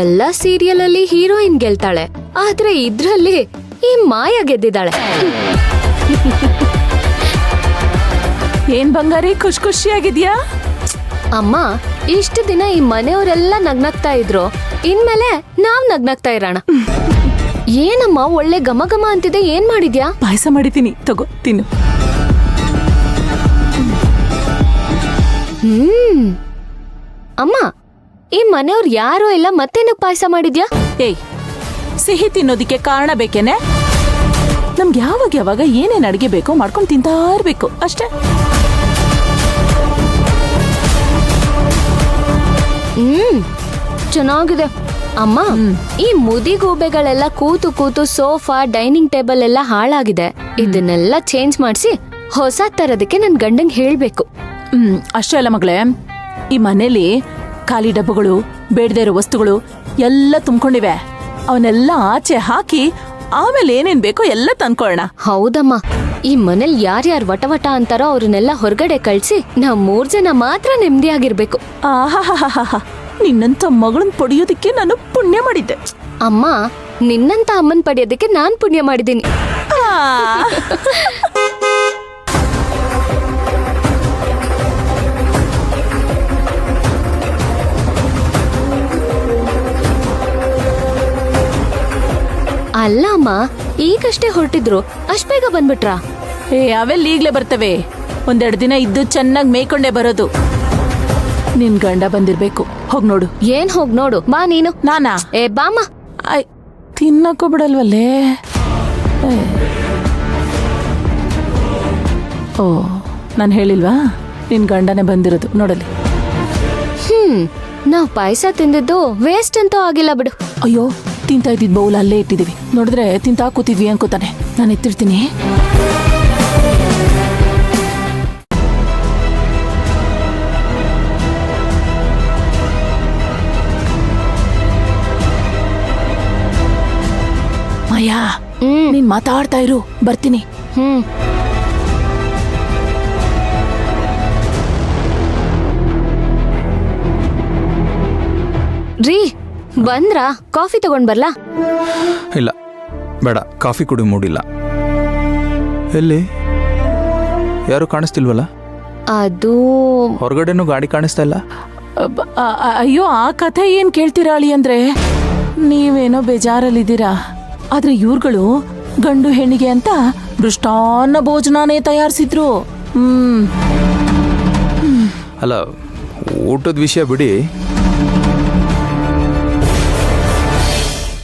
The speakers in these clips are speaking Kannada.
ಎಲ್ಲ ಸೀರಿಯಲ್ ಅಲ್ಲಿ ಹೀರೋಯಿನ್ ಗೆಲ್ತಾಳೆ, ಆದ್ರೆ ಇದ್ರಲ್ಲಿ ಈ ಮಾಯ ಗೆದ್ದಿದ್ದಾಳೆ. ಏನ್ ಬಂಗಾರಿ ಖುಷಿಯಾಗಿದ್ಯಾ? ಅಮ್ಮ, ಇಷ್ಟು ದಿನ ಈ ಮನೆಯವರೆಲ್ಲ ನಗ್ನಗ್ತಾ ಇದ್ರು, ಇನ್ಮೇಲೆ ನಾವ್ ನಗ್ನಗ್ತಾ ಇರೋಣ. ಏನಮ್ಮ ಒಳ್ಳೆ ಘಮ ಘಮ ಅಂತಿದೆ, ಏನ್ ಮಾಡಿದ್ಯಾ? ಪಾಯಸ ಮಾಡಿದ್ದೀನಿ, ತಗೋ ತಿನ್ನು. ಅಮ್ಮ, ಈ ಮನೆಯವ್ರು ಯಾರು ಇಲ್ಲ, ಮತ್ತೇನಕ್ ಪಾಯಸ ಮಾಡಿದ್ಯಾ? ಏಯ್, ಸಿಹಿ ತಿನ್ನೋದಿಕ್ಕೆ ಕಾರಣ ಬೇಕೇನೆ? ನಮ್ಗೆ ಯಾವಾಗ ಏನೇನ್ ಅಡಿಗೆ ಬೇಕೋ ಮಾಡ್ಕೊಂಡು ತಿಂತಾ ಇರ್ಬೇಕು ಅಷ್ಟೇ. ಚೆನ್ನಾಗಿದೆ ಅಮ್ಮ. ಈ ಮುದಿಗೂಬೆಗಳೆಲ್ಲ ಕೂತು ಕೂತು ಸೋಫಾ, ಡೈನಿಂಗ್ ಟೇಬಲ್ ಎಲ್ಲ ಹಾಳಾಗಿದೆ. ಇದನ್ನೆಲ್ಲ ಚೇಂಜ್ ಮಾಡಿಸಿ ಹೊಸ ತರದಕ್ಕೆ ನನ್ ಗಂಡಂಗ್ ಹೇಳ್ಬೇಕು. ಅಷ್ಟೇ ಅಲ್ಲ ಮಗಳೇ, ಈ ಮನೇಲಿ ಖಾಲಿ ಡಬ್ಬಗಳು, ಬೇಡದೇ ಇರೋ ವಸ್ತುಗಳು ಎಲ್ಲ ತುಂಬಿಕೊಂಡಿವೆ. ಅವನ್ನೆಲ್ಲ ಆಚೆ ಹಾಕಿ ಆಮೇಲೆ ಏನೇನ್ ಬೇಕೋ ಎಲ್ಲ ತಂದ್ಕೊಳ್ಳೋಣ. ಹೌದಮ್ಮ, ಈ ಮನೇಲಿ ಯಾರ್ಯಾರು ವಟವಟ ಅಂತಾರೋ ಅವ್ರನ್ನೆಲ್ಲ ಹೊರಗಡೆ ಕಳ್ಸಿ ನಾವ್ 3 ಜನ ಮಾತ್ರ ನೆಮ್ಮದಿಯಾಗಿರ್ಬೇಕು. ಆಹಾಹಾಹಾ, ನಿನ್ನಂತ ಮಗಳನ್ ಪಡೆಯೋದಕ್ಕೆ ನಾನು ಪುಣ್ಯ ಮಾಡಿದ್ದೆ. ಅಮ್ಮ, ನಿನ್ನಂತ ಅಮ್ಮನ್ ಪಡೆಯೋದಕ್ಕೆ ನಾನ್ ಪುಣ್ಯ ಮಾಡಿದ್ದೀನಿ. ಅಲ್ಲ ಅಮ್ಮ, ಈಗಷ್ಟೇ ಹೊರಟಿದ್ರು, ಅಷ್ಟ್ ಬೇಗ ಬಂದ್ಬಿಟ್ರಾ? ಅವೆಲ್ಲ ಈಗ್ಲೇ ಬರ್ತವೆ. 1-2 ದಿನ ಇದ್ದು ಚೆನ್ನಾಗಿ ಮೇಯ್ಕೊಂಡೇ ಬರೋದು. ನಿನ್ ಗಂಡ ಬಂದಿರ್ಬೇಕು, ಹೋಗ್ ನೋಡು. ಏನ್ ಹೋಗ್ ನೋಡು? ಬಾ ನೀನು. ನಾನಾ? ಬಾಮ. ತಿನ್ನಕ್ಕೂ ಬಿಡಲ್ವಲ್ಲೇ. ಓ, ನಾನು ಹೇಳಿಲ್ವಾ ನಿನ್ ಗಂಡನೇ ಬಂದಿರೋದು, ನೋಡಲಿ. ನಾವ್ ಪಾಯಸ ತಿಂದಿದ್ದು ವೇಸ್ಟ್ ಅಂತೂ ಆಗಿಲ್ಲ ಬಿಡು. ಅಯ್ಯೋ, ತಿಂತಾ ಇದ್ದಿದ್ ಬೌಲ್ ಅಲ್ಲೇ ಇಟ್ಟಿದೀವಿ, ನೋಡಿದ್ರೆ ತಿಂತಾ ಕೂತಿದ್ವಿ ಅನ್ಕೋತಾನೆ. ನಾನು ಎತ್ತಿರ್ತೀನಿ. ಮಾಯಾ, ನೀನ್ ಮಾತಾಡ್ತಾ ಇರು, ಬರ್ತೀನಿ. ರೀ, ಬಂದ್ರಾ? ಕಾಫಿ ತಗೊಂಡ್ ಬರ್ಲಾ? ಇಲ್ಲ ಬೇಡ, ಕಾಫಿ ಕುಡಿ ಮೂಡಿಲ್ಲ. ಎಲ್ಲಿ ಯಾರು ಕಾಣಿಸ್ತಿಲ್ವಲ್ಲ? ಅದು ಹೊರಗಡೆನೂ ಗಾಡಿ ಕಾಣಿಸ್ತಾ ಇಲ್ಲ. ಅಯ್ಯೋ, ಆ ಕಥೆ ಏನ್ ಕೇಳ್ತೀರಾ ಅಳಿ ಅಂದ್ರೆ, ನೀವೇನೋ ಬೇಜಾರಲ್ಲಿದ್ದೀರಾ. ಆದ್ರೆ ಇವ್ರುಗಳು ಗಂಡು ಹೆಣ್ಣಿಗೆ ಅಂತ ಮೃಷ್ಟಾನ್ನ ಭೋಜನಾನೇ ತಯಾರಿಸಿದ್ರು. ಅಲ್ಲ, ಊಟದ ವಿಷಯ ಬಿಡಿ,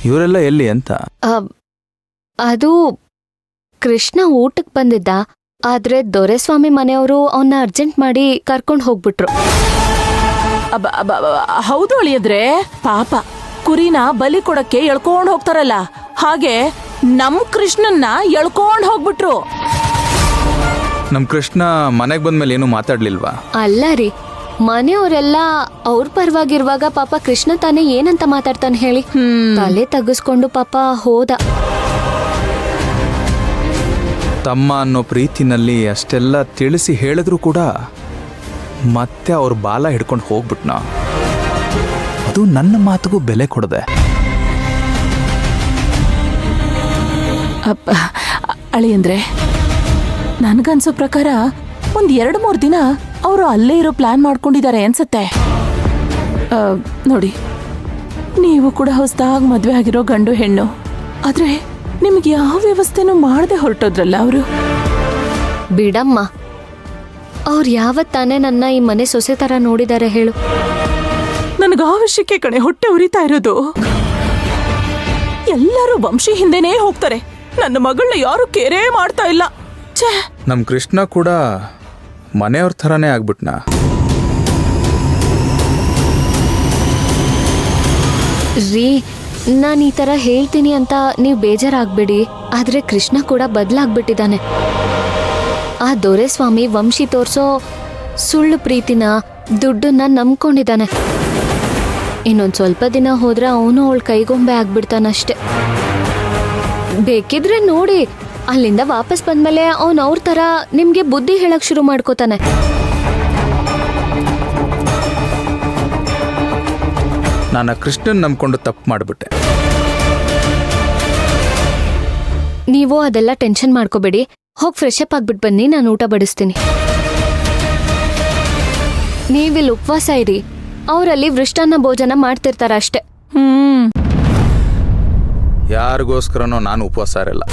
ಇವರೆಲ್ಲ ಎಲ್ಲಿ ಅಂತ. ಅದು ಕೃಷ್ಣ ಊಟಕ್ ಬಂದಿದ್ದ, ಆದ್ರೆ ದೊರೆಸ್ವಾಮಿ ಮನೆಯವರು ಅವನ್ನ ಅರ್ಜೆಂಟ್ ಮಾಡಿ ಕರ್ಕೊಂಡ್ ಹೋಗ್ಬಿಟ್ರು. ಹೌದು ಅಳಿಯದ್ರೆ, ಪಾಪ ಕುರಿನ ಬಲಿ ಕೊಡಕ್ಕೆ ಎಳ್ಕೊಂಡ್ ಹೋಗ್ತಾರಲ್ಲ, ಹಾಗೆ ನಮ್ ಕೃಷ್ಣನ್ನ ಎಳ್ಕೊಂಡ್ ಹೋಗ್ಬಿಟ್ರು. ನಮ್ ಕೃಷ್ಣ ಮನೆಗ್ ಬಂದ್ಮೇಲೆ ಏನು ಮಾತಾಡ್ಲಿಲ್ವಾ? ಅಲ್ಲ ರೀ, ಮನೆಯವರೆಲ್ಲ ಅವ್ರ ಪರವಾಗಿರುವಾಗ ಪಾಪ ಕೃಷ್ಣ ತಾನೇ ಏನಂತ ಮಾತಾಡ್ತಾನೆ ಹೇಳಿ? ತಲೆ ತಗ್ಗಿಸ್ಕೊಂಡು ಪಾಪ ಹೋದ. ತಮ್ಮ ಅನ್ನೋ ಪ್ರೀತಿನಲ್ಲಿ ಅಷ್ಟೆಲ್ಲ ತಿಳಿಸಿ ಹೇಳಿದ್ರು ಕೂಡ ಮತ್ತೆ ಅವ್ರ ಬಾಲ ಹಿಡ್ಕೊಂಡು ಹೋಗ್ಬಿಟ್ನ. ಅದು ನನ್ನ ಮಾತಿಗೂ ಬೆಲೆ ಕೊಡದೆ. ಅಳಿ ಅಂದ್ರೆ, ನನ್ಗನ್ಸೋ ಪ್ರಕಾರ 1-2-3 ದಿನ ಅವರು ಅಲ್ಲೇ ಇರೋ ಪ್ಲಾನ್ ಮಾಡ್ಕೊಂಡಿದ್ದಾರೆ ಅನ್ಸತ್ತೆ. ನೋಡಿ, ನೀವು ಕೂಡ ಹೊಸದಾಗಿ ಮದ್ವೆ ಆಗಿರೋ ಗಂಡು ಹೆಣ್ಣು, ಆದ್ರೆ ನಿಮ್ಗೆ ಯಾವ ವ್ಯವಸ್ಥೆನೂ ಮಾಡದೆ ಹೊರಟೋದ್ರಲ್ಲ ಅವರು. ಬಿಡಮ್ಮ, ಅವ್ರು ಯಾವತ್ತಾನೆ ನನ್ನ ಈ ಮನೆ ಸೊಸೆ ತರ ನೋಡಿದಾರೆ ಹೇಳು? ನನಗೆ ಅವಶ್ಯಕ್ಕೆ ಕಣೆ ಹೊಟ್ಟೆ ಉರಿತಾ ಇರೋದು. ಎಲ್ಲರೂ ವಂಶಿ ಹಿಂದೆನೇ ಹೋಗ್ತಾರೆ, ನನ್ನ ಮಗಳನ್ನ ಯಾರು ಕೇರೇ ಮಾಡ್ತಾ ಇಲ್ಲ. ನಮ್ ಕೃಷ್ಣ ಕೂಡ ಮನೆಯವ್ರ ಥರನೇ ಆಗ್ಬಿಟ್ನ. ರೀ, ನಾನು ಈ ತರ ಹೇಳ್ತೀನಿ ಅಂತ ನೀವು ಬೇಜಾರಾಗ್ಬೇಡಿ, ಆದ್ರೆ ಕೃಷ್ಣ ಕೂಡ ಬದಲಾಗ್ಬಿಟ್ಟಿದ್ದಾನೆ. ಆ ದೊರೆಸ್ವಾಮಿ ವಂಶಿ ತೋರ್ಸೋ ಸುಳ್ಳು ಪ್ರೀತಿನ, ದುಡ್ಡನ್ನ ನಂಬ್ಕೊಂಡಿದ್ದಾನೆ. ಇನ್ನೊಂದ್ ಸ್ವಲ್ಪ ದಿನ ಹೋದ್ರೆ ಅವನು ಅವಳ ಕೈಗೊಂಬೆ ಆಗ್ಬಿಡ್ತಾನಷ್ಟೆ. ಬೇಕಿದ್ರೆ ನೋಡಿ, ಅಲ್ಲಿಂದ ವಾಪಸ್ ಬಂದ್ಮೇಲೆ ಅವನ್ ಅವ್ರ ತರ ನಿಮ್ಗೆ ಬುದ್ಧಿ ಹೇಳಕ್ ಶುರು ಮಾಡ್ಕೋತಾನೆ. ನಾನು ಕೃಷ್ಣನ್ ನಂಬ್ಕೊಂಡು ತಪ್ಪು ಮಾಡಿಬಿಟ್ಟೆ. ನೀವು ಅದೆಲ್ಲ ಟೆನ್ಷನ್ ಮಾಡ್ಕೋಬೇಡಿ. ಹೋಗಿ ಫ್ರೆಶ್ ಅಪ್ ಆಗ್ಬಿಟ್ಟು ಬನ್ನಿ, ನಾನು ಊಟ ಬಡಿಸ್ತೀನಿ. ನೀವಿಲ್ಲಿ ಉಪವಾಸ ಇರಿ, ಅವರಲ್ಲಿ ವೃಷ್ಟಾನ್ನ ಭೋಜನ ಮಾಡ್ತಿರ್ತಾರ ಅಷ್ಟೆ. ಯಾರಿಗೋಸ್ಕರನೋ ನಾನು ಉಪವಾಸ ಇರಲ್ಲ.